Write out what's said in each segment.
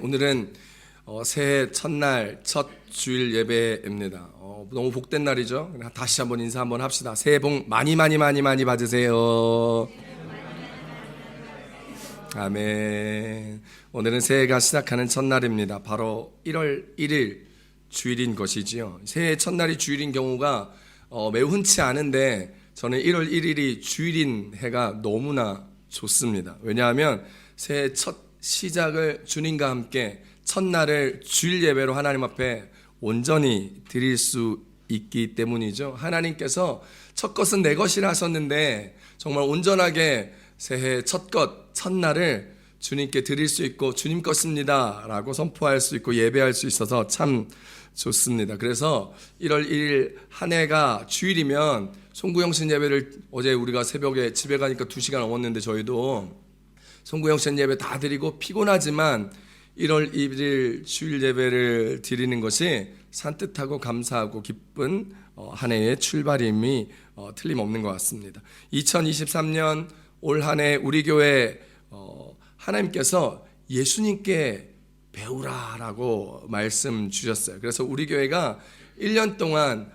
오늘은 새해 첫날 첫 주일 예배입니다. 너무 복된 날이죠. 다시 한번 인사 한번 합시다. 새해 복 많이 받으세요. 아멘. 오늘은 새해가 시작하는 첫날입니다. 바로 1월 1일 주일인 것이지요. 새해 첫날이 주일인 경우가 매우 흔치 않은데 저는 1월 1일이 주일인 해가 너무나 좋습니다. 왜냐하면 새해 첫 시작을 주님과 함께 첫날을 주일 예배로 하나님 앞에 온전히 드릴 수 있기 때문이죠. 하나님께서 첫 것은 내 것이라 하셨는데 정말 온전하게 새해 첫날을 주님께 드릴 수 있고 주님 것입니다 라고 선포할 수 있고 예배할 수 있어서 참 좋습니다. 그래서 1월 1일 한 해가 주일이면 송구영신 예배를 어제 우리가 새벽에 집에 가니까 2시간 넘었는데 저희도 송구영신 예배 다 드리고 피곤하지만 1월 1일 주일 예배를 드리는 것이 산뜻하고 감사하고 기쁜 한 해의 출발임이 틀림없는 것 같습니다. 2023년 올 한 해 우리 교회 하나님께서 예수님께 배우라라고 말씀 주셨어요. 그래서 우리 교회가 1년 동안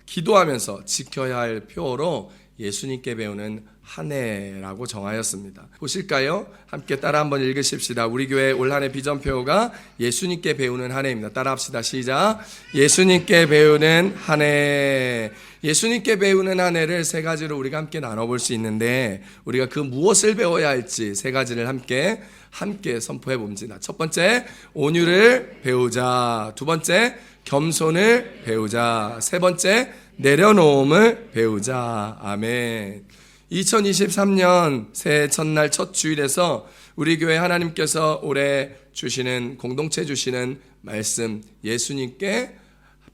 기도하면서 지켜야 할 표어로 예수님께 배우는 한 해라고 정하였습니다. 보실까요? 함께 따라 한번 읽으십시다. 우리 교회 올 한 해 비전표가 예수님께 배우는 한 해입니다. 따라합시다. 시작. 예수님께 배우는 한 해. 예수님께 배우는 한 해를 세 가지로 우리가 함께 나눠볼 수 있는데 우리가 그 무엇을 배워야 할지 세 가지를 함께 선포해 봅니다. 첫 번째, 온유를 배우자. 두 번째, 겸손을 배우자. 세 번째, 내려놓음을 배우자. 아멘. 2023년 새해 첫날 첫 주일에서 우리 교회 하나님께서 올해 주시는 공동체 주시는 말씀 예수님께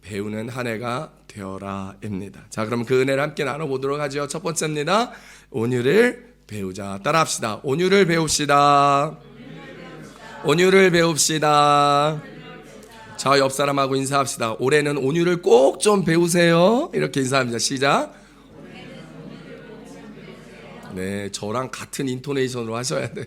배우는 한 해가 되어라입니다. 자, 그럼 그 은혜를 함께 나눠보도록 하죠. 첫 번째입니다. 온유를 배우자. 따라합시다. 온유를 배웁시다. 온유를 배웁시다. 저 옆 사람하고 인사합시다. 올해는 온유를 꼭 좀 배우세요. 이렇게 인사합니다. 시작. 네, 저랑 같은 인토네이션으로 하셔야 돼요.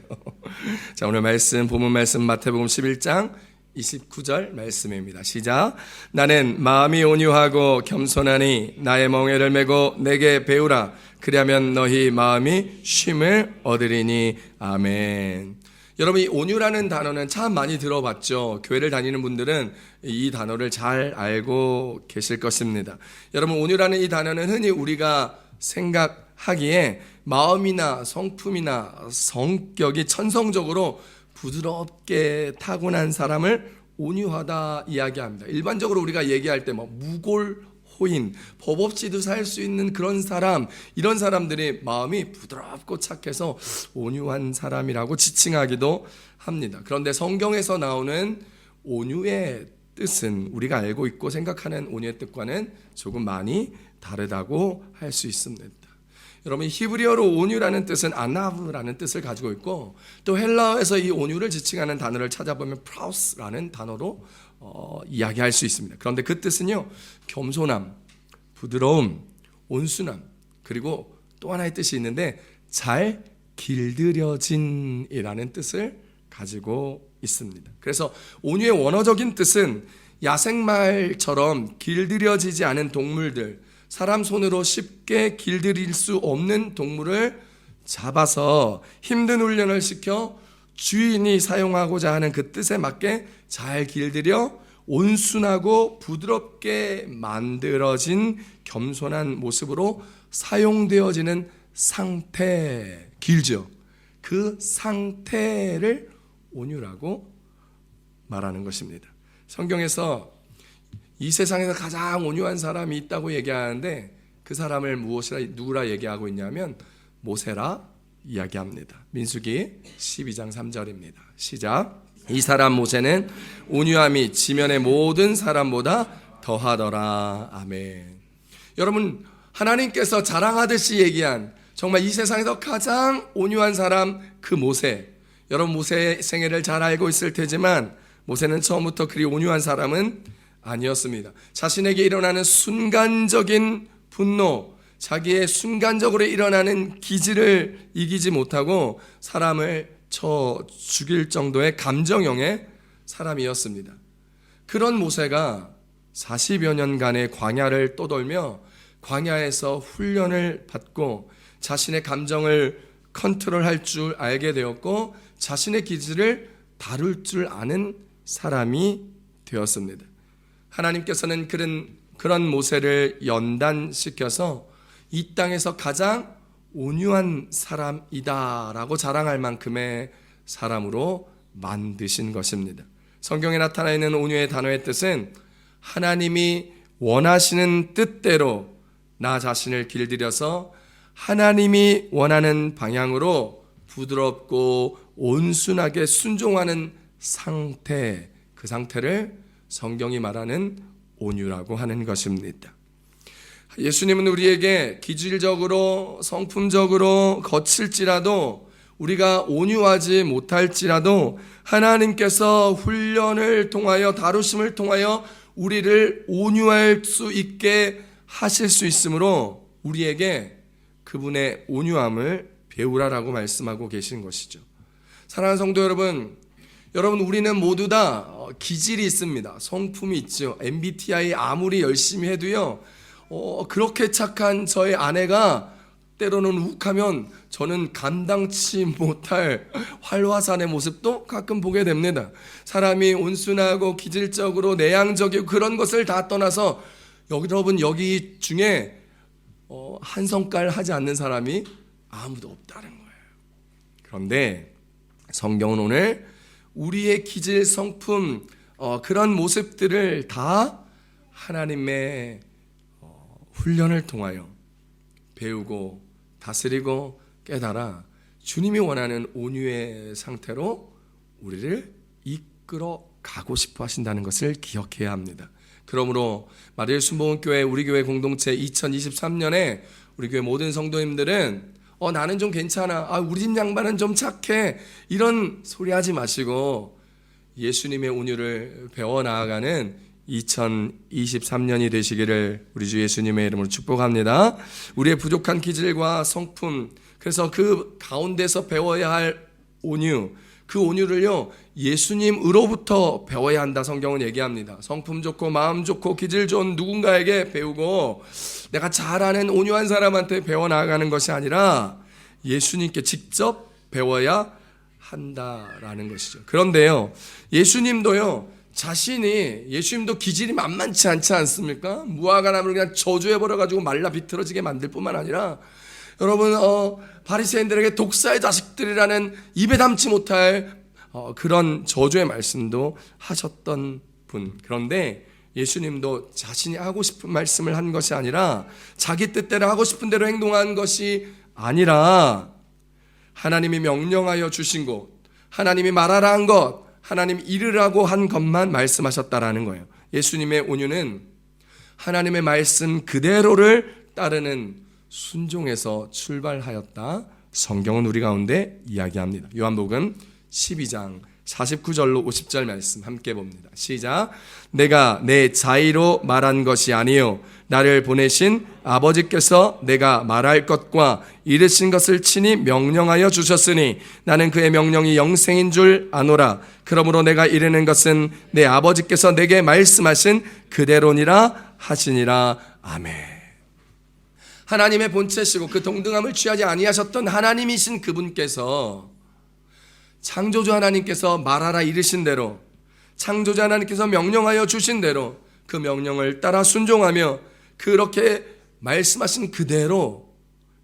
자, 오늘 말씀, 본문 말씀 마태복음 11장 29절 말씀입니다. 시작. 나는 마음이 온유하고 겸손하니 나의 멍에를 메고 내게 배우라. 그리하면 너희 마음이 쉼을 얻으리니. 아멘. 여러분, 이 온유라는 단어는 참 많이 들어봤죠. 교회를 다니는 분들은 이 단어를 잘 알고 계실 것입니다. 여러분, 온유라는 이 단어는 흔히 우리가 생각하기에 마음이나 성품이나 성격이 천성적으로 부드럽게 타고난 사람을 온유하다 이야기합니다. 일반적으로 우리가 얘기할 때 무골호인, 법 없이도 살 수 있는 그런 사람, 이런 사람들이 마음이 부드럽고 착해서 온유한 사람이라고 지칭하기도 합니다. 그런데 성경에서 나오는 온유의 뜻은 우리가 알고 있고 생각하는 온유의 뜻과는 조금 많이 다르다고 할 수 있습니다. 여러분, 히브리어로 온유라는 뜻은 아나브라는 뜻을 가지고 있고 또 헬라어에서 이 온유를 지칭하는 단어를 찾아보면 프라우스라는 단어로 이야기할 수 있습니다. 그런데 그 뜻은요, 겸손함, 부드러움, 온순함, 그리고 또 하나의 뜻이 있는데 잘 길들여진이라는 뜻을 가지고 있습니다. 그래서 온유의 원어적인 뜻은 야생말처럼 길들여지지 않은 동물들, 사람 손으로 쉽게 길들일 수 없는 동물을 잡아서 힘든 훈련을 시켜 주인이 사용하고자 하는 그 뜻에 맞게 잘 길들여 온순하고 부드럽게 만들어진 겸손한 모습으로 사용되어지는 상태, 길죠. 그 상태를 온유라고 말하는 것입니다. 성경에서 이 세상에서 가장 온유한 사람이 있다고 얘기하는데 그 사람을 누구라 얘기하고 있냐면 모세라 이야기합니다. 민수기 12장 3절입니다. 시작. 이 사람 모세는 온유함이 지면의 모든 사람보다 더하더라. 아멘. 여러분, 하나님께서 자랑하듯이 얘기한 정말 이 세상에서 가장 온유한 사람, 그 모세. 여러분, 모세의 생애를 잘 알고 있을 테지만 모세는 처음부터 그리 온유한 사람은 아니었습니다. 자신에게 일어나는 순간적인 분노, 자기의 순간적으로 일어나는 기질을 이기지 못하고 사람을 쳐 죽일 정도의 감정형의 사람이었습니다. 그런 모세가 40여 년간의 광야를 떠돌며 광야에서 훈련을 받고 자신의 감정을 컨트롤할 줄 알게 되었고 자신의 기질을 다룰 줄 아는 사람이 되었습니다. 하나님께서는 그런 모세를 연단시켜서 이 땅에서 가장 온유한 사람이다라고 자랑할 만큼의 사람으로 만드신 것입니다. 성경에 나타나 있는 온유의 단어의 뜻은 하나님이 원하시는 뜻대로 나 자신을 길들여서 하나님이 원하는 방향으로 부드럽고 온순하게 순종하는 상태, 그 상태를 성경이 말하는 온유라고 하는 것입니다. 예수님은 우리에게 기질적으로 성품적으로 거칠지라도 우리가 온유하지 못할지라도 하나님께서 훈련을 통하여 다루심을 통하여 우리를 온유할 수 있게 하실 수 있으므로 우리에게 그분의 온유함을 배우라라고 말씀하고 계신 것이죠. 사랑하는 성도 여러분, 우리는 모두 다 기질이 있습니다. 성품이 있죠. MBTI 아무리 열심히 해도요, 그렇게 착한 저의 아내가 때로는 욱하면 저는 감당치 못할 활화산의 모습도 가끔 보게 됩니다. 사람이 온순하고 기질적으로 내향적이고 그런 것을 다 떠나서 여러분 여기 중에 한 성깔 하지 않는 사람이 아무도 없다는 거예요. 그런데 성경은 오늘 우리의 기질, 성품, 그런 모습들을 다 하나님의 훈련을 통하여 배우고 다스리고 깨달아 주님이 원하는 온유의 상태로 우리를 이끌어 가고 싶어 하신다는 것을 기억해야 합니다. 그러므로 마리엘 순복음교회 우리 교회 공동체 2023년에 우리 교회 모든 성도님들은 나는 좀 괜찮아, 우리 집 양반은 좀 착해, 이런 소리 하지 마시고 예수님의 온유를 배워 나아가는 2023년이 되시기를 우리 주 예수님의 이름으로 축복합니다. 우리의 부족한 기질과 성품, 그래서 그 가운데서 배워야 할 온유, 그 온유를요 예수님으로부터 배워야 한다. 성경은 얘기합니다. 성품 좋고 마음 좋고 기질 좋은 누군가에게 배우고 내가 잘 아는 온유한 사람한테 배워 나아가는 것이 아니라 예수님께 직접 배워야 한다라는 것이죠. 그런데요 예수님도 기질이 만만치 않지 않습니까? 무화과 나무를 그냥 저주해버려가지고 말라 비틀어지게 만들 뿐만 아니라 여러분 바리새인들에게 독사의 자식들이라는 입에 담지 못할 그런 저주의 말씀도 하셨던 분. 그런데 예수님도 자신이 하고 싶은 말씀을 한 것이 아니라 자기 뜻대로 하고 싶은 대로 행동한 것이 아니라 하나님이 명령하여 주신 것, 하나님이 말하라 한 것, 하나님 이르라고 한 것만 말씀하셨다라는 거예요. 예수님의 온유는 하나님의 말씀 그대로를 따르는 순종에서 출발하였다. 성경은 우리 가운데 이야기합니다. 요한복음 12장 49절로 50절 말씀 함께 봅니다. 시작. 내가 내 자의로 말한 것이 아니요 나를 보내신 아버지께서 내가 말할 것과 이르신 것을 친히 명령하여 주셨으니 나는 그의 명령이 영생인 줄 아노라. 그러므로 내가 이르는 것은 내 아버지께서 내게 말씀하신 그대로니라 하시니라. 아멘. 하나님의 본체시고 그 동등함을 취하지 아니하셨던 하나님이신 그분께서 창조주 하나님께서 말하라 이르신 대로, 창조주 하나님께서 명령하여 주신 대로 그 명령을 따라 순종하며 그렇게 말씀하신 그대로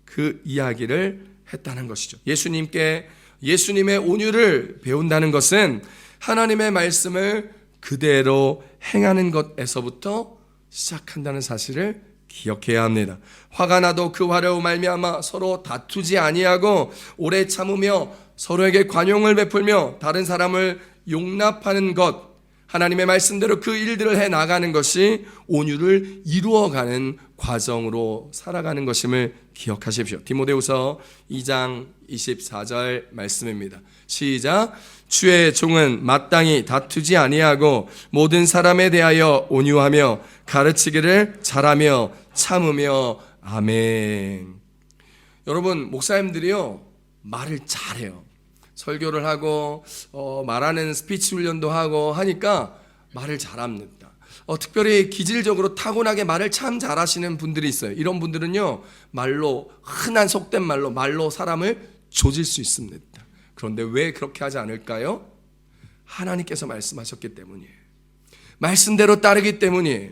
그 이야기를 했다는 것이죠. 예수님의 온유를 배운다는 것은 하나님의 말씀을 그대로 행하는 것에서부터 시작한다는 사실을 기억해야 합니다. 화가 나도 그 화로 말미암아 서로 다투지 아니하고 오래 참으며 서로에게 관용을 베풀며 다른 사람을 용납하는 것, 하나님의 말씀대로 그 일들을 해 나가는 것이 온유를 이루어가는 과정으로 살아가는 것임을 기억하십시오. 디모데후서 2장 24절 말씀입니다. 시작. 주의 종은 마땅히 다투지 아니하고 모든 사람에 대하여 온유하며 가르치기를 잘하며 참으며. 아멘. 여러분 목사님들이요 말을 잘해요. 설교를 하고 말하는 스피치 훈련도 하고 하니까 말을 잘합니다. 특별히 기질적으로 타고나게 말을 참 잘하시는 분들이 있어요. 이런 분들은요, 말로, 흔한 속된 말로 사람을 조질 수 있습니다. 그런데 왜 그렇게 하지 않을까요? 하나님께서 말씀하셨기 때문이에요. 말씀대로 따르기 때문이에요.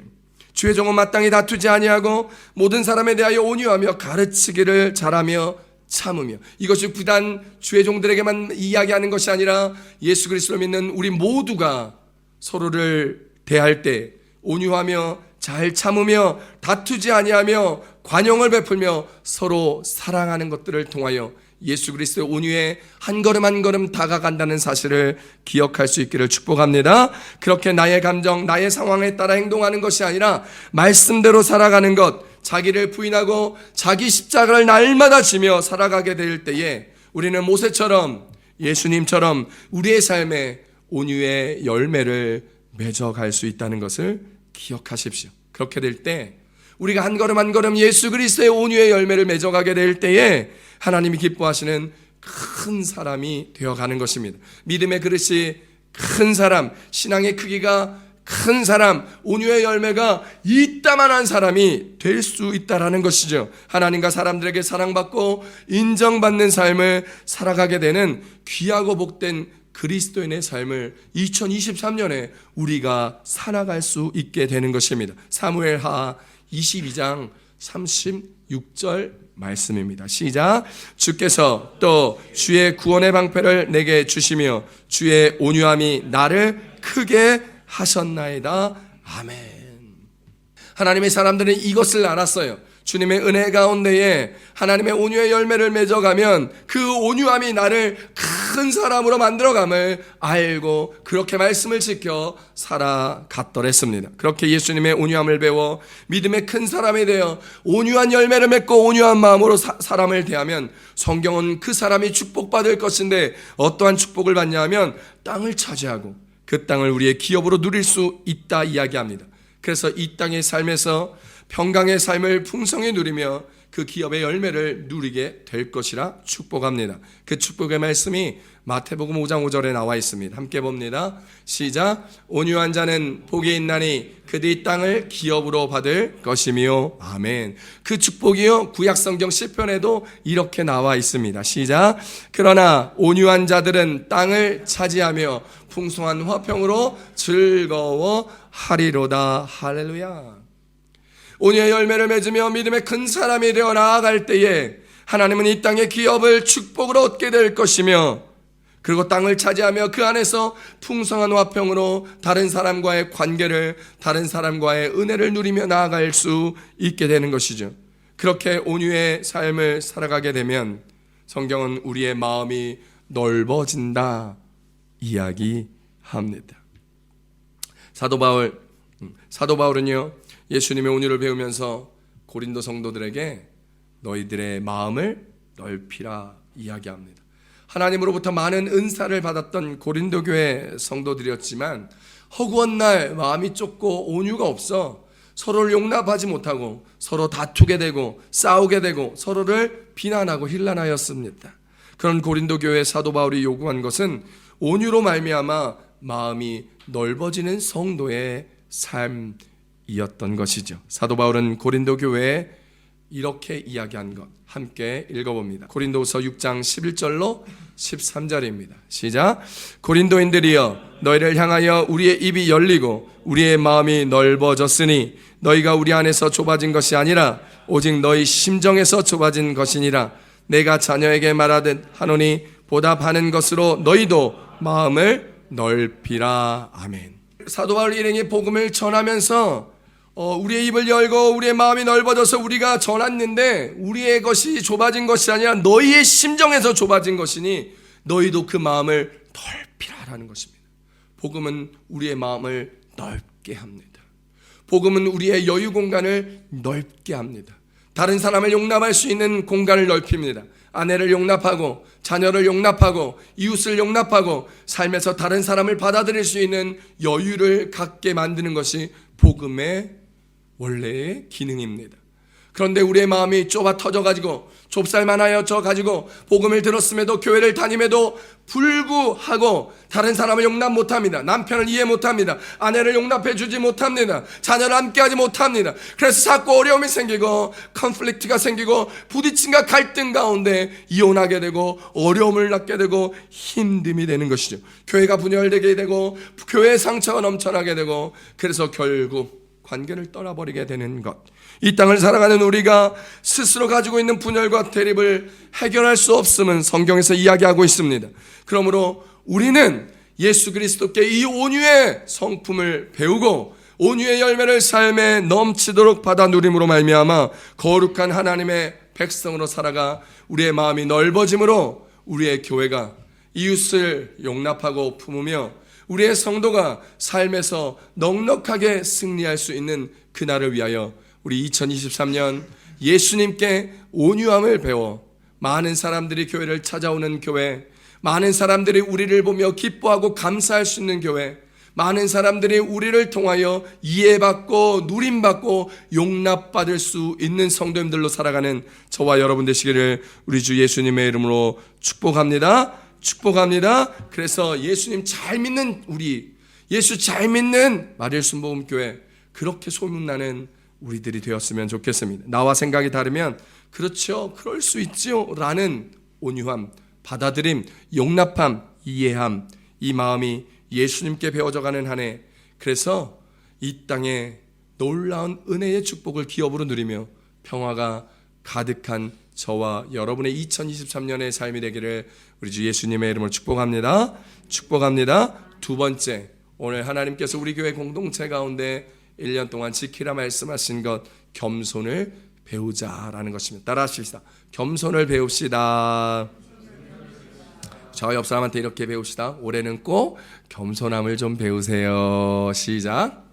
주의 종은 마땅히 다투지 아니하고 모든 사람에 대하여 온유하며 가르치기를 잘하며 참으며. 이것이 비단 주의 종들에게만 이야기하는 것이 아니라 예수 그리스도를 믿는 우리 모두가 서로를 대할 때 온유하며 잘 참으며 다투지 아니하며 관용을 베풀며 서로 사랑하는 것들을 통하여 예수 그리스도의 온유에 한 걸음 한 걸음 다가간다는 사실을 기억할 수 있기를 축복합니다. 그렇게 나의 감정, 나의 상황에 따라 행동하는 것이 아니라 말씀대로 살아가는 것, 자기를 부인하고 자기 십자가를 날마다 지며 살아가게 될 때에 우리는 모세처럼, 예수님처럼 우리의 삶에 온유의 열매를 맺어갈 수 있다는 것을 기억하십시오. 그렇게 될 때 우리가 한 걸음 한 걸음 예수 그리스도의 온유의 열매를 맺어가게 될 때에 하나님이 기뻐하시는 큰 사람이 되어가는 것입니다. 믿음의 그릇이 큰 사람, 신앙의 크기가 큰 사람, 온유의 열매가 이따만한 사람이 될 수 있다라는 것이죠. 하나님과 사람들에게 사랑받고 인정받는 삶을 살아가게 되는 귀하고 복된 그리스도인의 삶을 2023년에 우리가 살아갈 수 있게 되는 것입니다. 사무엘하 22장 36절 말씀입니다. 시작. 주께서 또 주의 구원의 방패를 내게 주시며 주의 온유함이 나를 크게 하셨나이다. 아멘. 하나님의 사람들은 이것을 알았어요. 주님의 은혜 가운데에 하나님의 온유의 열매를 맺어가면 그 온유함이 나를 큰 사람으로 만들어감을 알고 그렇게 말씀을 지켜 살아갔더랬습니다. 그렇게 예수님의 온유함을 배워 믿음의 큰 사람이 되어 온유한 열매를 맺고 온유한 마음으로 사람을 대하면 성경은 그 사람이 축복받을 것인데 어떠한 축복을 받냐 하면 땅을 차지하고 그 땅을 우리의 기업으로 누릴 수 있다 이야기합니다. 그래서 이 땅의 삶에서 평강의 삶을 풍성히 누리며 그 기업의 열매를 누리게 될 것이라 축복합니다. 그 축복의 말씀이 마태복음 5장 5절에 나와 있습니다. 함께 봅니다. 시작. 온유한 자는 복이 있나니 그들이 땅을 기업으로 받을 것이며. 아멘. 그 축복이요 구약성경 시편에도 이렇게 나와 있습니다. 시작. 그러나 온유한 자들은 땅을 차지하며 풍성한 화평으로 즐거워하리로다. 할렐루야. 온유의 열매를 맺으며 믿음의 큰 사람이 되어 나아갈 때에 하나님은 이 땅의 기업을 축복으로 얻게 될 것이며 그리고 땅을 차지하며 그 안에서 풍성한 화평으로 다른 사람과의 관계를, 다른 사람과의 은혜를 누리며 나아갈 수 있게 되는 것이죠. 그렇게 온유의 삶을 살아가게 되면 성경은 우리의 마음이 넓어진다 이야기합니다. 사도 바울은요 예수님의 온유를 배우면서 고린도 성도들에게 너희들의 마음을 넓히라 이야기합니다. 하나님으로부터 많은 은사를 받았던 고린도 교회 성도들이었지만 허구한 날 마음이 좁고 온유가 없어 서로를 용납하지 못하고 서로 다투게 되고 싸우게 되고 서로를 비난하고 힐난하였습니다. 그런 고린도 교회 사도 바울이 요구한 것은 온유로 말미암아 마음이 넓어지는 성도의 삶이었던 것이죠. 사도 바울은 고린도 교회에 이렇게 이야기한 것 함께 읽어봅니다. 고린도후서 6장 11절로 13절입니다. 시작. 고린도인들이여 너희를 향하여 우리의 입이 열리고 우리의 마음이 넓어졌으니 너희가 우리 안에서 좁아진 것이 아니라 오직 너희 심정에서 좁아진 것이니라. 내가 자녀에게 말하듯 하노니 보답하는 것으로 너희도 마음을 넓히라. 아멘. 사도 바울 일행이 복음을 전하면서 우리의 입을 열고 우리의 마음이 넓어져서 우리가 전했는데 우리의 것이 좁아진 것이 아니라 너희의 심정에서 좁아진 것이니 너희도 그 마음을 넓히라라는 것입니다. 복음은 우리의 마음을 넓게 합니다. 복음은 우리의 여유 공간을 넓게 합니다. 다른 사람을 용납할 수 있는 공간을 넓힙니다. 아내를 용납하고 자녀를 용납하고 이웃을 용납하고 삶에서 다른 사람을 받아들일 수 있는 여유를 갖게 만드는 것이 복음의 원래의 기능입니다. 그런데 우리의 마음이 좁아 터져가지고 좁쌀만하여져 가지고 복음을 들었음에도 교회를 다님에도 불구하고 다른 사람을 용납 못합니다. 남편을 이해 못합니다. 아내를 용납해 주지 못합니다. 자녀를 함께하지 못합니다. 그래서 자꾸 어려움이 생기고 컨플릭트가 생기고 부딪힘과 갈등 가운데 이혼하게 되고 어려움을 낳게 되고 힘듦이 되는 것이죠. 교회가 분열되게 되고 교회의 상처가 넘쳐나게 되고 그래서 결국 관계를 떠나버리게 되는 것. 이 땅을 살아가는 우리가 스스로 가지고 있는 분열과 대립을 해결할 수 없음은 성경에서 이야기하고 있습니다. 그러므로 우리는 예수 그리스도께 이 온유의 성품을 배우고 온유의 열매를 삶에 넘치도록 받아 누림으로 말미암아 거룩한 하나님의 백성으로 살아가 우리의 마음이 넓어짐으로 우리의 교회가 이웃을 용납하고 품으며 우리의 성도가 삶에서 넉넉하게 승리할 수 있는 그날을 위하여 우리 2023년 예수님께 온유함을 배워 많은 사람들이 교회를 찾아오는 교회, 많은 사람들이 우리를 보며 기뻐하고 감사할 수 있는 교회, 많은 사람들이 우리를 통하여 이해받고 누림받고 용납받을 수 있는 성도님들로 살아가는 저와 여러분 되시기를 우리 주 예수님의 이름으로 축복합니다. 축복합니다. 그래서 예수님 잘 믿는 우리, 예수 잘 믿는 마리엘순복음교회, 그렇게 소문나는 우리들이 되었으면 좋겠습니다. 나와 생각이 다르면 그렇죠, 그럴 수 있죠 라는 온유함, 받아들임, 용납함, 이해함, 이 마음이 예수님께 배워져가는 한 해, 그래서 이 땅에 놀라운 은혜의 축복을 기업으로 누리며 평화가 가득한 저와 여러분의 2023년의 삶이 되기를 우리 주 예수님의 이름으로 축복합니다. 축복합니다. 두 번째, 오늘 하나님께서 우리 교회 공동체 가운데 1년 동안 지키라 말씀하신 것, 겸손을 배우자라는 것입니다. 따라 하십시다. 겸손을 배웁시다. 저 옆 사람한테 이렇게 배웁시다. 올해는 꼭 겸손함을 좀 배우세요. 시작.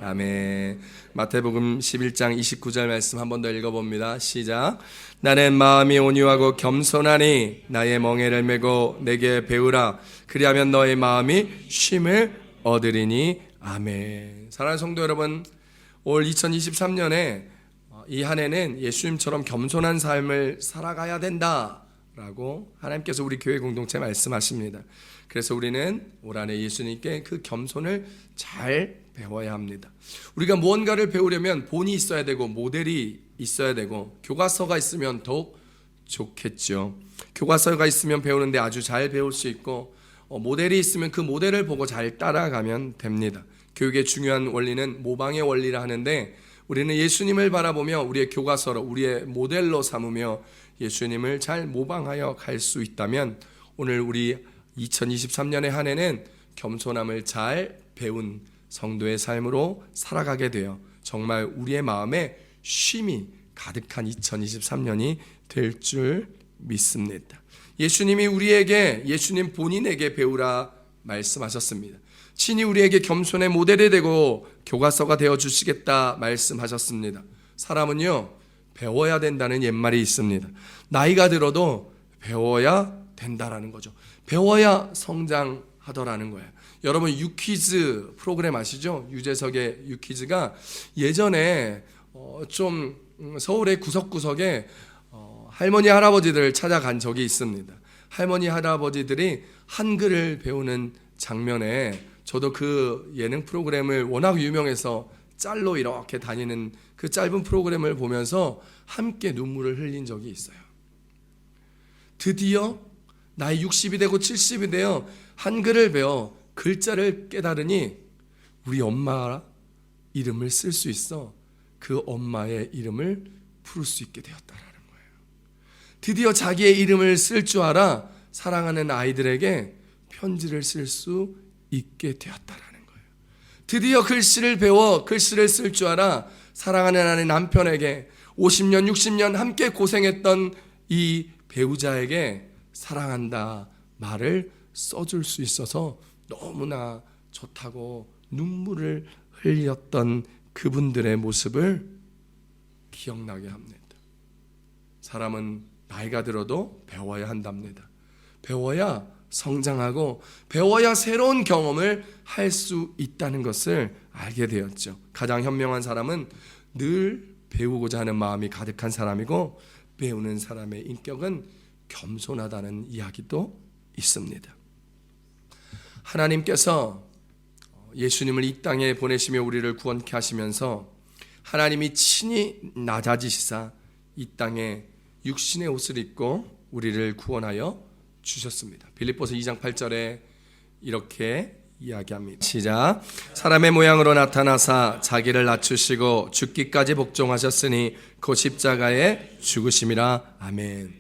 아멘. 마태복음 11장 29절 말씀 한 번 더 읽어봅니다. 시작. 나는 마음이 온유하고 겸손하니 나의 멍에를 메고 내게 배우라. 그리하면 너의 마음이 쉼을 얻으리니. 아멘. 사랑하는 성도 여러분, 올 2023년에 이 한 해는 예수님처럼 겸손한 삶을 살아가야 된다라고 하나님께서 우리 교회 공동체 말씀하십니다. 그래서 우리는 올 한 해 예수님께 그 겸손을 잘 배워야 합니다. 우리가 무언가를 배우려면 본이 있어야 되고 모델이 있어야 되고 교과서가 있으면 더욱 좋겠죠. 교과서가 있으면 배우는데 아주 잘 배울 수 있고 모델이 있으면 그 모델을 보고 잘 따라가면 됩니다. 교육의 중요한 원리는 모방의 원리라 하는데 우리는 예수님을 바라보며 우리의 교과서로 우리의 모델로 삼으며 예수님을 잘 모방하여 갈 수 있다면 오늘 우리 2023년의 한 해는 겸손함을 잘 배운 성도의 삶으로 살아가게 되어 정말 우리의 마음에 쉼이 가득한 2023년이 될 줄 믿습니다. 예수님이 우리에게, 예수님 본인에게 배우라 말씀하셨습니다. 친히 우리에게 겸손의 모델이 되고 교과서가 되어 주시겠다 말씀하셨습니다. 사람은요, 배워야 된다는 옛말이 있습니다. 나이가 들어도 배워야 된다라는 거죠. 배워야 성장하더라는 거예요. 여러분 유퀴즈 프로그램 아시죠? 유재석의 유퀴즈가 예전에 좀 서울의 구석구석에 할머니 할아버지들을 찾아간 적이 있습니다. 할머니 할아버지들이 한글을 배우는 장면에 저도 그 예능 프로그램을 워낙 유명해서 짤로 이렇게 다니는 그 짧은 프로그램을 보면서 함께 눈물을 흘린 적이 있어요. 드디어 나이 60이 되고 70이 되어 한글을 배워 글자를 깨달으니 우리 엄마 이름을 쓸 수 있어 그 엄마의 이름을 부를 수 있게 되었다라는 거예요. 드디어 자기의 이름을 쓸 줄 알아 사랑하는 아이들에게 편지를 쓸 수 있게 되었다라는 거예요. 드디어 글씨를 배워 글씨를 쓸 줄 알아 사랑하는 아내 남편에게 50년 60년 함께 고생했던 이 배우자에게 사랑한다 말을 써줄 수 있어서 너무나 좋다고 눈물을 흘렸던 그분들의 모습을 기억나게 합니다. 사람은 나이가 들어도 배워야 한답니다. 배워야 성장하고 배워야 새로운 경험을 할 수 있다는 것을 알게 되었죠. 가장 현명한 사람은 늘 배우고자 하는 마음이 가득한 사람이고, 배우는 사람의 인격은 겸손하다는 이야기도 있습니다. 하나님께서 예수님을 이 땅에 보내시며 우리를 구원케 하시면서 하나님이 친히 낮아지시사 이 땅에 육신의 옷을 입고 우리를 구원하여 주셨습니다. 빌립보서 2장 8절에 이렇게 이야기합니다. 시작. 사람의 모양으로 나타나사 자기를 낮추시고 죽기까지 복종하셨으니 그 십자가에 죽으심이라. 아멘.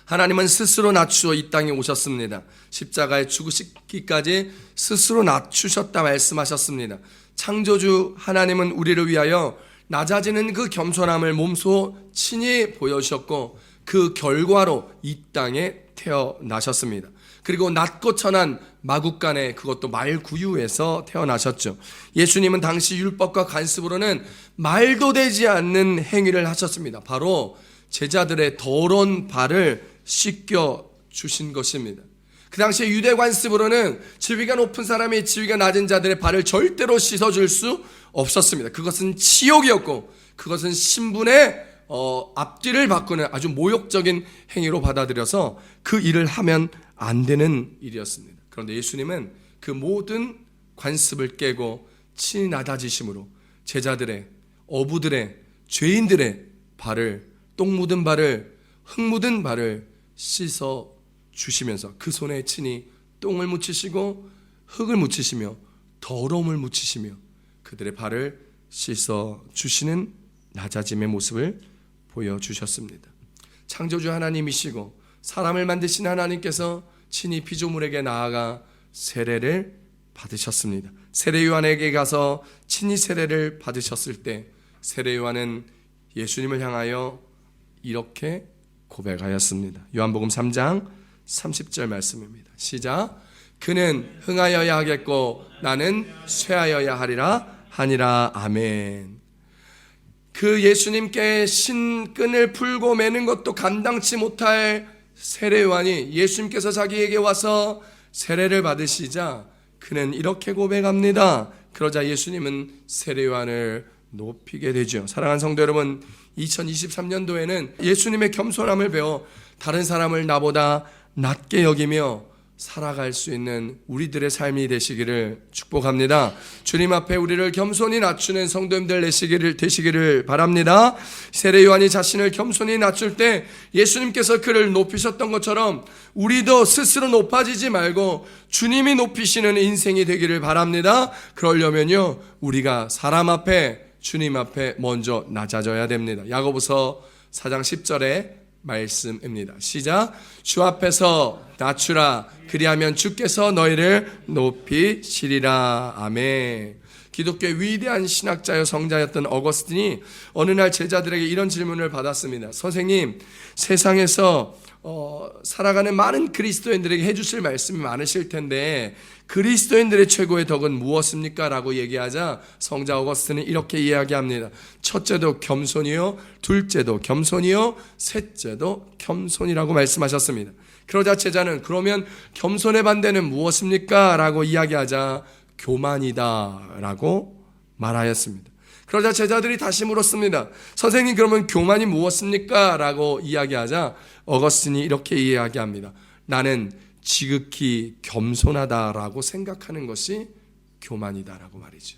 하나님은 스스로 낮추어 이 땅에 오셨습니다. 십자가에 죽으시기까지 스스로 낮추셨다 말씀하셨습니다. 창조주 하나님은 우리를 위하여 낮아지는 그 겸손함을 몸소 친히 보여주셨고, 그 결과로 이 땅에 태어나셨습니다. 그리고 낮고 천한 마국간에, 그것도 말구유에서 태어나셨죠. 예수님은 당시 율법과 관습으로는 말도 되지 않는 행위를 하셨습니다. 바로 제자들의 더러운 발을 씻겨 주신 것입니다. 그 당시에 유대 관습으로는 지위가 높은 사람이 지위가 낮은 자들의 발을 절대로 씻어줄 수 없었습니다. 그것은 치욕이었고, 그것은 신분의 앞뒤를 바꾸는 아주 모욕적인 행위로 받아들여서 그 일을 하면 안 되는 일이었습니다. 그런데 예수님은 그 모든 관습을 깨고 친히 낮아지심으로 제자들의, 어부들의, 죄인들의 발을, 똥 묻은 발을, 흙 묻은 발을 씻어 주시면서 그 손에 친히 똥을 묻히시고 흙을 묻히시며 더러움을 묻히시며 그들의 발을 씻어 주시는 낮아짐의 모습을 보여주셨습니다. 창조주 하나님이시고 사람을 만드신 하나님께서 친히 피조물에게 나아가 세례를 받으셨습니다. 세례 요한에게 가서 친히 세례를 받으셨을 때 세례 요한은 예수님을 향하여 이렇게 고백하였습니다. 요한복음 3장 30절 말씀입니다. 시작. 그는 흥하여야 하겠고 나는 쇠하여야 하니라. 아멘. 그 예수님께 신끈을 풀고 매는 것도 감당치 못할 세례 요한이 예수님께서 자기에게 와서 세례를 받으시자 그는 이렇게 고백합니다. 그러자 예수님은 세례 요한을 높이게 되죠. 사랑하는 성도 여러분, 2023년도에는 예수님의 겸손함을 배워 다른 사람을 나보다 낮게 여기며 살아갈 수 있는 우리들의 삶이 되시기를 축복합니다. 주님 앞에 우리를 겸손히 낮추는 성도님들 되시기를 바랍니다. 세례 요한이 자신을 겸손히 낮출 때 예수님께서 그를 높이셨던 것처럼 우리도 스스로 높아지지 말고 주님이 높이시는 인생이 되기를 바랍니다. 그러려면요, 우리가 사람 앞에, 주님 앞에 먼저 낮아져야 됩니다. 야고보서 4장 10절에 말씀입니다. 시작. 주 앞에서 낮추라. 그리하면 주께서 너희를 높이시리라. 아멘. 기독교의 위대한 신학자여 성자였던 어거스틴이 어느 날 제자들에게 이런 질문을 받았습니다. 선생님, 세상에서 살아가는 많은 그리스도인들에게 해주실 말씀이 많으실 텐데 그리스도인들의 최고의 덕은 무엇입니까? 라고 얘기하자 성자 어거스틴은 이렇게 이야기합니다. 첫째도 겸손이요, 둘째도 겸손이요, 셋째도 겸손이라고 말씀하셨습니다. 그러자 제자는 그러면 겸손의 반대는 무엇입니까? 라고 이야기하자 교만이다 라고 말하였습니다. 그러자 제자들이 다시 물었습니다. 선생님, 그러면 교만이 무엇입니까? 라고 이야기하자 어거스틴이 이렇게 이야기합니다. 나는 지극히 겸손하다라고 생각하는 것이 교만이다라고 말이죠.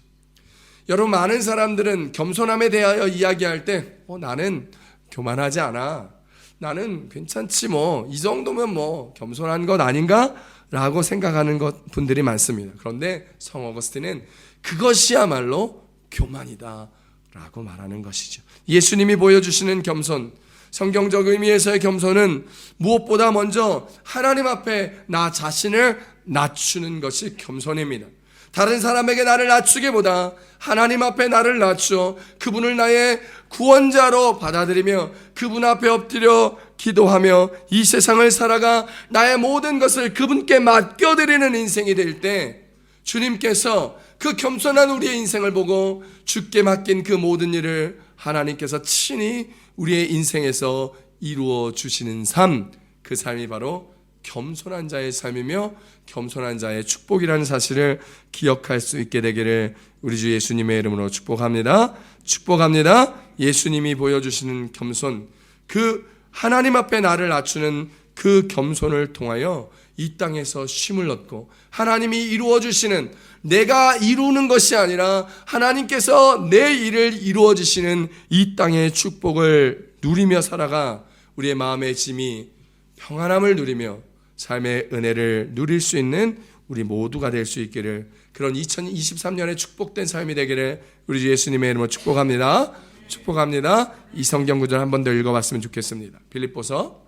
여러분, 많은 사람들은 겸손함에 대하여 이야기할 때 나는 교만하지 않아, 나는 괜찮지, 이 정도면 겸손한 것 아닌가? 라고 생각하는 분들이 많습니다. 그런데 성 어거스틴은 그것이야말로 교만이다 라고 말하는 것이죠. 예수님이 보여주시는 겸손, 성경적 의미에서의 겸손은 무엇보다 먼저 하나님 앞에 나 자신을 낮추는 것이 겸손입니다. 다른 사람에게 나를 낮추기보다 하나님 앞에 나를 낮추어 그분을 나의 구원자로 받아들이며 그분 앞에 엎드려 기도하며 이 세상을 살아가 나의 모든 것을 그분께 맡겨드리는 인생이 될 때 주님께서 그 겸손한 우리의 인생을 보고 주께 맡긴 그 모든 일을 하나님께서 친히 우리의 인생에서 이루어 주시는 삶, 그 삶이 바로 겸손한 자의 삶이며 겸손한 자의 축복이라는 사실을 기억할 수 있게 되기를 우리 주 예수님의 이름으로 축복합니다. 축복합니다. 예수님이 보여주시는 겸손, 그 하나님 앞에 나를 낮추는 그 겸손을 통하여 이 땅에서 쉼을 얻고 하나님이 이루어주시는, 내가 이루는 것이 아니라 하나님께서 내 일을 이루어주시는 이 땅의 축복을 누리며 살아가 우리의 마음의 짐이 평안함을 누리며 삶의 은혜를 누릴 수 있는 우리 모두가 될 수 있기를, 그런 2023년의 축복된 삶이 되기를 우리 주 예수님의 이름으로 축복합니다. 축복합니다. 이 성경 구절 한 번 더 읽어봤으면 좋겠습니다. 빌립보서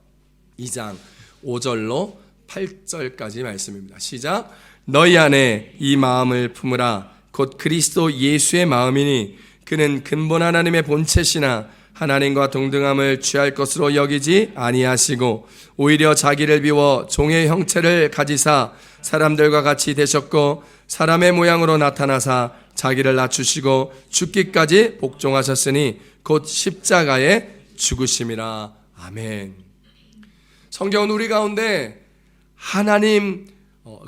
2장 5절로 8절까지 말씀입니다. 시작. 너희 안에 이 마음을 품으라. 곧 그리스도 예수의 마음이니 그는 근본 하나님의 본체시나 하나님과 동등함을 취할 것으로 여기지 아니하시고 오히려 자기를 비워 종의 형체를 가지사 사람들과 같이 되셨고 사람의 모양으로 나타나사 자기를 낮추시고 죽기까지 복종하셨으니 곧 십자가에 죽으심이라. 아멘. 성경은 우리 가운데 하나님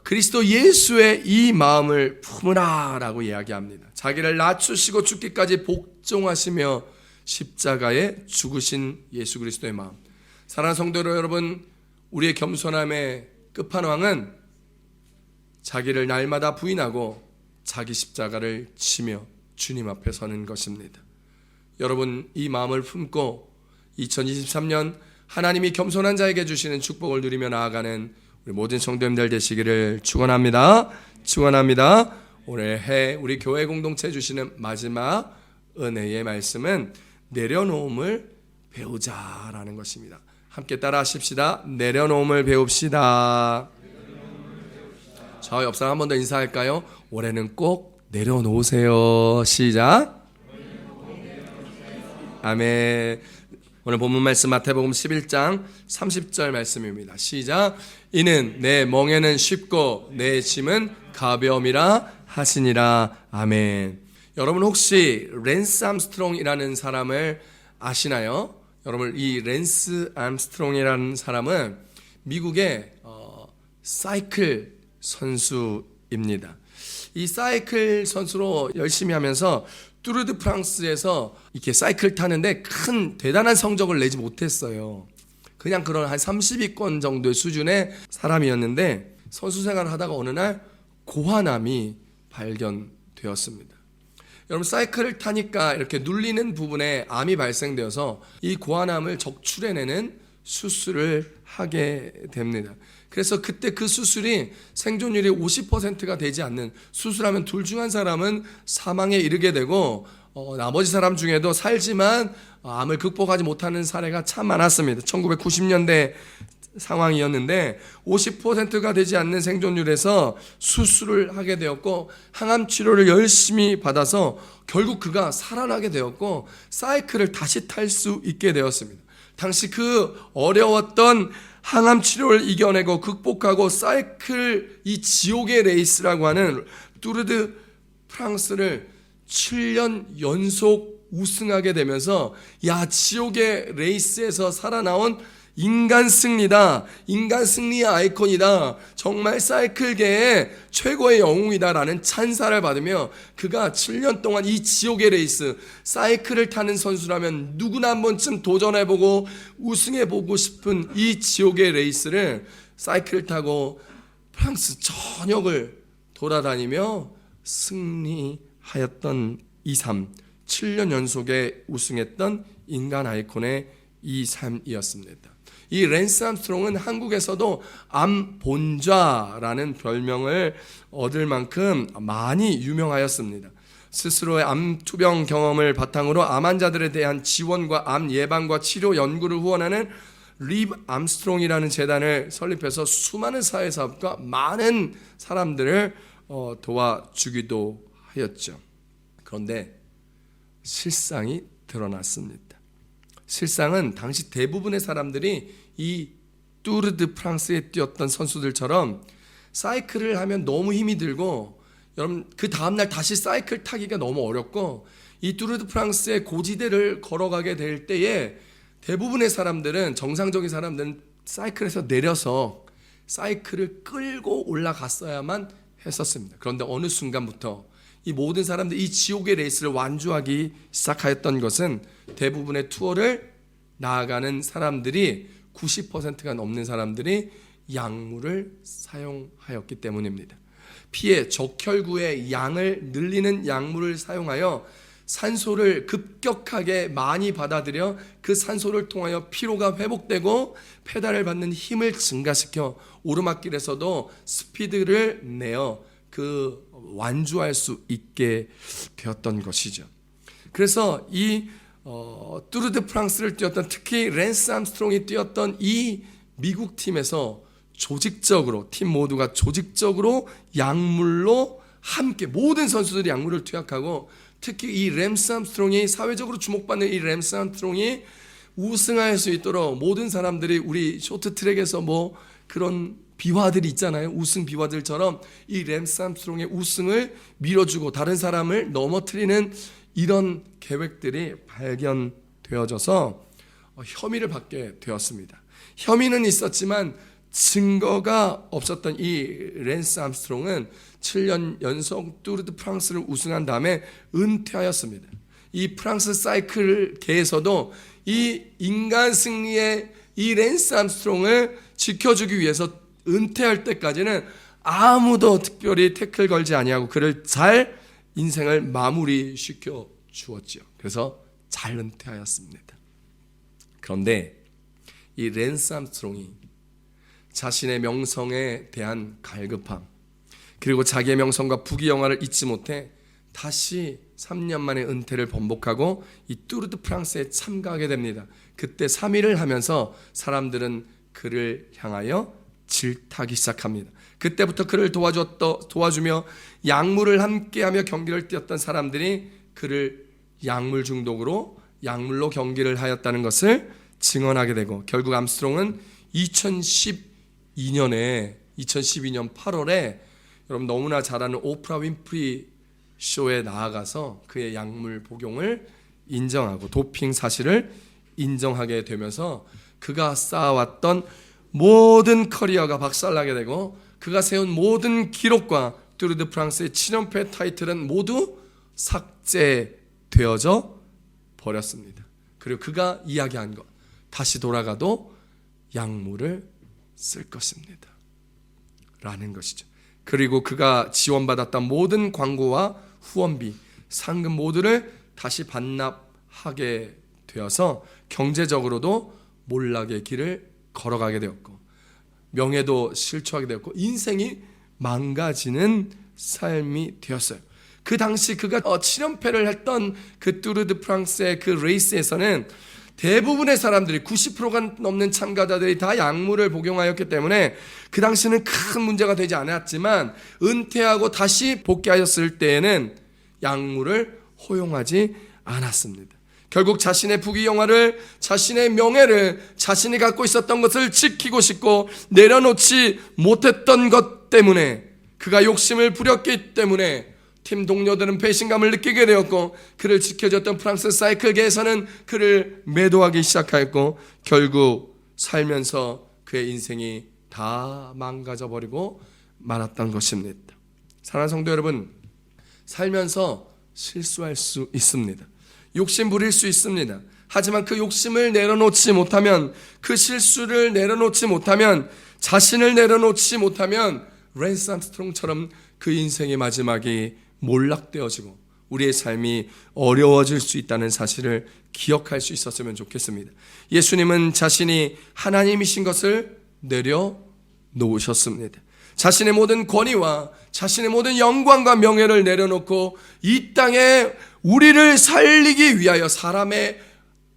그리스도 예수의 이 마음을 품으라 라고 이야기합니다. 자기를 낮추시고 죽기까지 복종하시며 십자가에 죽으신 예수 그리스도의 마음. 사랑하는 성도 여러분, 우리의 겸손함의 끝판왕은 자기를 날마다 부인하고 자기 십자가를 지며 주님 앞에 서는 것입니다. 여러분, 이 마음을 품고 2023년 하나님이 겸손한 자에게 주시는 축복을 누리며 나아가는 우리 모든 성도님들 되시기를 축원합니다. 축원합니다. 올해 우리 교회 공동체 주시는 마지막 은혜의 말씀은 내려놓음을 배우자라는 것입니다. 함께 따라 하십시다. 내려놓음을 배웁시다. 저 옆 사람 한 번 더 인사할까요? 올해는 꼭 내려놓으세요. 시작. 아멘. 오늘 본문 말씀 마태복음 11장 30절 말씀입니다. 시작. 이는 내 멍에는 쉽고 내 짐은 가벼움이라 하시니라. 아멘. 여러분 혹시 랜스 암스트롱이라는 사람을 아시나요? 여러분, 이 랜스 암스트롱이라는 사람은 미국의 사이클 선수입니다. 이 사이클 선수로 열심히 하면서 뚜르드 프랑스에서 이렇게 사이클 타는데 큰 대단한 성적을 내지 못했어요. 그냥 그런 한 30위권 정도의 수준의 사람이었는데 선수 생활을 하다가 어느 날 고환암이 발견되었습니다. 여러분, 사이클을 타니까 이렇게 눌리는 부분에 암이 발생되어서 이 고환암을 적출해내는 수술을 하게 됩니다. 그래서 그때 그 수술이 생존율이 50%가 되지 않는, 수술하면 둘 중 한 사람은 사망에 이르게 되고 나머지 사람 중에도 살지만 암을 극복하지 못하는 사례가 참 많았습니다. 1990년대 상황이었는데 50%가 되지 않는 생존율에서 수술을 하게 되었고 항암 치료를 열심히 받아서 결국 그가 살아나게 되었고 사이클을 다시 탈 수 있게 되었습니다. 당시 그 어려웠던 항암 치료를 이겨내고 극복하고 사이클, 이 지옥의 레이스라고 하는 뚜르드 프랑스를 7년 연속 우승하게 되면서 야, 지옥의 레이스에서 살아나온 인간 승리다, 인간 승리의 아이콘이다, 정말 사이클계의 최고의 영웅이다라는 찬사를 받으며 그가 7년 동안 이 지옥의 레이스, 사이클을 타는 선수라면 누구나 한 번쯤 도전해보고 우승해보고 싶은 이 지옥의 레이스를 사이클을 타고 프랑스 전역을 돌아다니며 승리하였던 이 삶, 7년 연속에 우승했던 인간 아이콘의 이 삶이었습니다. 이 랜스 암스트롱은 한국에서도 암본좌라는 별명을 얻을 만큼 많이 유명하였습니다. 스스로의 암 투병 경험을 바탕으로 암 환자들에 대한 지원과 암 예방과 치료 연구를 후원하는 리브 암스트롱이라는 재단을 설립해서 수많은 사회사업과 많은 사람들을 도와주기도 하였죠. 그런데 실상이 드러났습니다. 실상은 당시 대부분의 사람들이 이 뚜르드 프랑스에 뛰었던 선수들처럼 사이클을 하면 너무 힘이 들고, 여러분 그 다음날 다시 사이클 타기가 너무 어렵고, 이 뚜르드 프랑스의 고지대를 걸어가게 될 때에 대부분의 사람들은, 정상적인 사람들은 사이클에서 내려서 사이클을 끌고 올라갔어야만 했었습니다. 그런데 어느 순간부터 이 모든 사람들이 이 지옥의 레이스를 완주하기 시작하였던 것은 대부분의 투어를 나아가는 사람들이 90%가 넘는 사람들이 약물을 사용하였기 때문입니다. 피의 적혈구의 양을 늘리는 약물을 사용하여 산소를 급격하게 많이 받아들여 그 산소를 통하여 피로가 회복되고 페달을 받는 힘을 증가시켜 오르막길에서도 스피드를 내어 그 완주할 수 있게 되었던 것이죠. 그래서 이 뚜르 드 프랑스를 뛰었던, 특히 랜스 암스트롱이 뛰었던 이 미국 팀에서 조직적으로, 팀 모두가 조직적으로 약물로 함께, 모든 선수들이 약물을 투약하고, 특히 이 랜스 암스트롱이, 사회적으로 주목받는 이 랜스 암스트롱이 우승할 수 있도록 모든 사람들이, 우리 쇼트트랙에서 뭐 그런 비화들이 있잖아요. 우승 비화들처럼 이 랜스 암스트롱의 우승을 밀어주고 다른 사람을 넘어뜨리는 이런 계획들이 발견되어져서 혐의를 받게 되었습니다. 혐의는 있었지만 증거가 없었던 이 랜스 암스트롱은 7년 연속 뚜르 드 프랑스를 우승한 다음에 은퇴하였습니다. 이 프랑스 사이클계에서도 이 인간 승리의 이 랜스 암스트롱을 지켜주기 위해서 은퇴할 때까지는 아무도 특별히 태클 걸지 아니하고 그를 잘 인생을 마무리시켜 주었지요. 그래서 잘 은퇴하였습니다. 그런데 이 랜스 암스트롱이 자신의 명성에 대한 갈급함, 그리고 자기의 명성과 부귀영화를 잊지 못해 다시 3년 만에 은퇴를 번복하고 이 뚜르 드 프랑스에 참가하게 됩니다. 그때 3위를 하면서 사람들은 그를 향하여 질타하기 시작합니다. 그때부터 그를 도와주며 약물을 함께하며 경기를 뛰었던 사람들이 그를 약물 중독으로, 약물로 경기를 하였다는 것을 증언하게 되고, 결국 암스트롱은 2012년 8월에 여러분 너무나 잘 아는 오프라 윈프리 쇼에 나아가서 그의 약물 복용을 인정하고 도핑 사실을 인정하게 되면서 그가 쌓아왔던 모든 커리어가 박살나게 되고, 그가 세운 모든 기록과 뚜르 드 프랑스의 7연패 타이틀은 모두 삭제되어져 버렸습니다. 그리고 그가 이야기한 것, 다시 돌아가도 약물을 쓸 것입니다 라는 것이죠. 그리고 그가 지원받았던 모든 광고와 후원비, 상금 모두를 다시 반납하게 되어서 경제적으로도 몰락의 길을 걸어가게 되었고, 명예도 실추하게 되었고, 인생이 망가지는 삶이 되었어요. 그 당시 그가 7연패를 했던 그 뚜르 드 프랑스의 그 레이스에서는 대부분의 사람들이, 90%가 넘는 참가자들이 다 약물을 복용하였기 때문에 그 당시는 큰 문제가 되지 않았지만, 은퇴하고 다시 복귀하였을 때에는 약물을 허용하지 않았습니다. 결국 자신의 부귀영화를, 자신의 명예를, 자신이 갖고 있었던 것을 지키고 싶고 내려놓지 못했던 것 때문에, 그가 욕심을 부렸기 때문에 팀 동료들은 배신감을 느끼게 되었고, 그를 지켜줬던 프랑스 사이클계에서는 그를 매도하기 시작하였고, 결국 살면서 그의 인생이 다 망가져버리고 말았던 것입니다. 사랑하는 성도 여러분, 살면서 실수할 수 있습니다. 욕심 부릴 수 있습니다. 하지만 그 욕심을 내려놓지 못하면, 그 실수를 내려놓지 못하면, 자신을 내려놓지 못하면 랜스 암스트롱처럼 그 인생의 마지막이 몰락되어지고 우리의 삶이 어려워질 수 있다는 사실을 기억할 수 있었으면 좋겠습니다. 예수님은 자신이 하나님이신 것을 내려놓으셨습니다. 자신의 모든 권위와 자신의 모든 영광과 명예를 내려놓고 이 땅에 우리를 살리기 위하여 사람의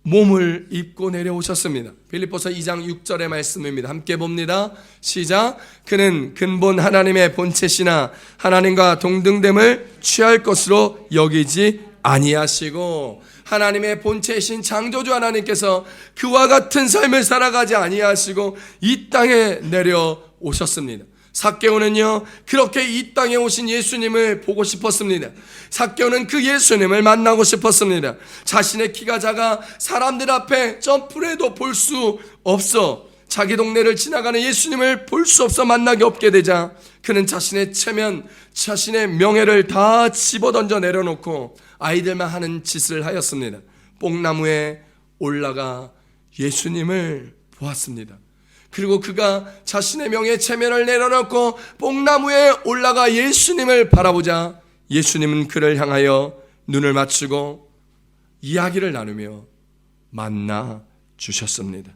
몸을 입고 내려오셨습니다. 빌립보서 2장 6절의 말씀입니다. 함께 봅니다. 시작. 그는 근본 하나님의 본체시나 하나님과 동등됨을 취할 것으로 여기지 아니하시고, 하나님의 본체이신 창조주 하나님께서 그와 같은 삶을 살아가지 아니하시고 이 땅에 내려오셨습니다. 삭개오는요, 그렇게 이 땅에 오신 예수님을 보고 싶었습니다. 삭개오는 그 예수님을 만나고 싶었습니다. 자신의 키가 작아 사람들 앞에 점프를 해도 볼 수 없어 자기 동네를 지나가는 예수님을 볼 수 없어 만나기 없게 되자 그는 자신의 체면, 자신의 명예를 다 집어던져 내려놓고 아이들만 하는 짓을 하였습니다. 뽕나무에 올라가 예수님을 보았습니다. 그리고 그가 자신의 명예, 체면을 내려놓고 뽕나무에 올라가 예수님을 바라보자 예수님은 그를 향하여 눈을 맞추고 이야기를 나누며 만나 주셨습니다.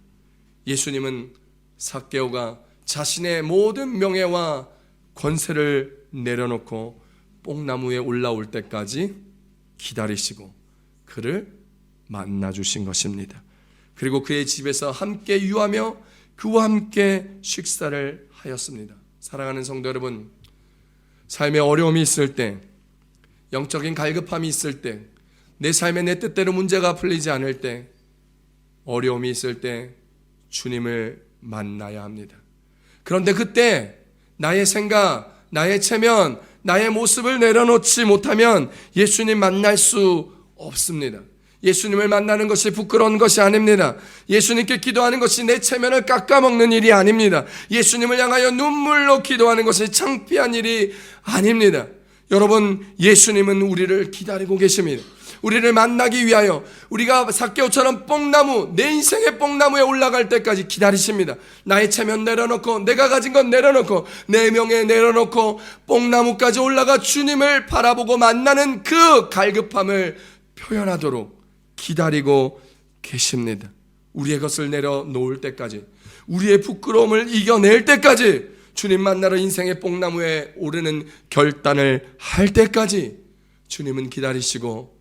예수님은 삭개오가 자신의 모든 명예와 권세를 내려놓고 뽕나무에 올라올 때까지 기다리시고 그를 만나 주신 것입니다. 그리고 그의 집에서 함께 유하며 그와 함께 식사를 하였습니다. 사랑하는 성도 여러분, 삶에 어려움이 있을 때, 영적인 갈급함이 있을 때, 내 삶에 내 뜻대로 문제가 풀리지 않을 때, 어려움이 있을 때 주님을 만나야 합니다. 그런데 그때 나의 생각, 나의 체면, 나의 모습을 내려놓지 못하면 예수님 만날 수 없습니다. 예수님을 만나는 것이 부끄러운 것이 아닙니다. 예수님께 기도하는 것이 내 체면을 깎아먹는 일이 아닙니다. 예수님을 향하여 눈물로 기도하는 것이 창피한 일이 아닙니다. 여러분, 예수님은 우리를 기다리고 계십니다. 우리를 만나기 위하여 우리가 삭개오처럼 뽕나무, 내 인생의 뽕나무에 올라갈 때까지 기다리십니다. 나의 체면 내려놓고, 내가 가진 건 내려놓고, 내 명예 내려놓고 뽕나무까지 올라가 주님을 바라보고 만나는 그 갈급함을 표현하도록 기다리고 계십니다. 우리의 것을 내려놓을 때까지, 우리의 부끄러움을 이겨낼 때까지, 주님 만나러 인생의 뽕나무에 오르는 결단을 할 때까지 주님은 기다리시고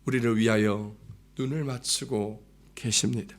우리를 위하여 눈을 맞추고 계십니다.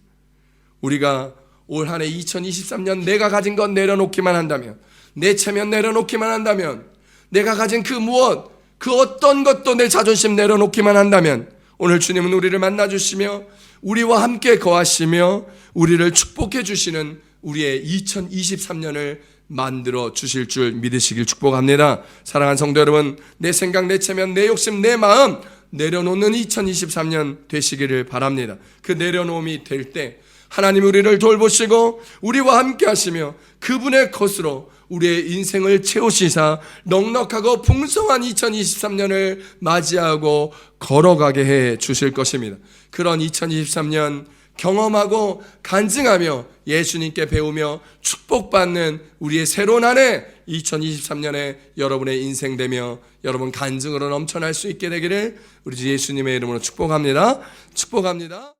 우리가 올 한 해 2023년 내가 가진 건 내려놓기만 한다면, 내 체면 내려놓기만 한다면, 내가 가진 그 무엇, 그 어떤 것도 내 자존심 내려놓기만 한다면 오늘 주님은 우리를 만나주시며 우리와 함께 거하시며 우리를 축복해 주시는 우리의 2023년을 만들어 주실 줄 믿으시길 축복합니다. 사랑하는 성도 여러분, 내 생각, 내 체면, 내 욕심, 내 마음 내려놓는 2023년 되시기를 바랍니다. 그 내려놓음이 될 때 하나님 우리를 돌보시고 우리와 함께 하시며 그분의 것으로 우리의 인생을 채우시사 넉넉하고 풍성한 2023년을 맞이하고 걸어가게 해 주실 것입니다. 그런 2023년 경험하고 간증하며 예수님께 배우며 축복받는 우리의 새로운 한 해 2023년에 여러분의 인생 되며 여러분 간증으로 넘쳐날 수 있게 되기를 우리 주 예수님의 이름으로 축복합니다. 축복합니다.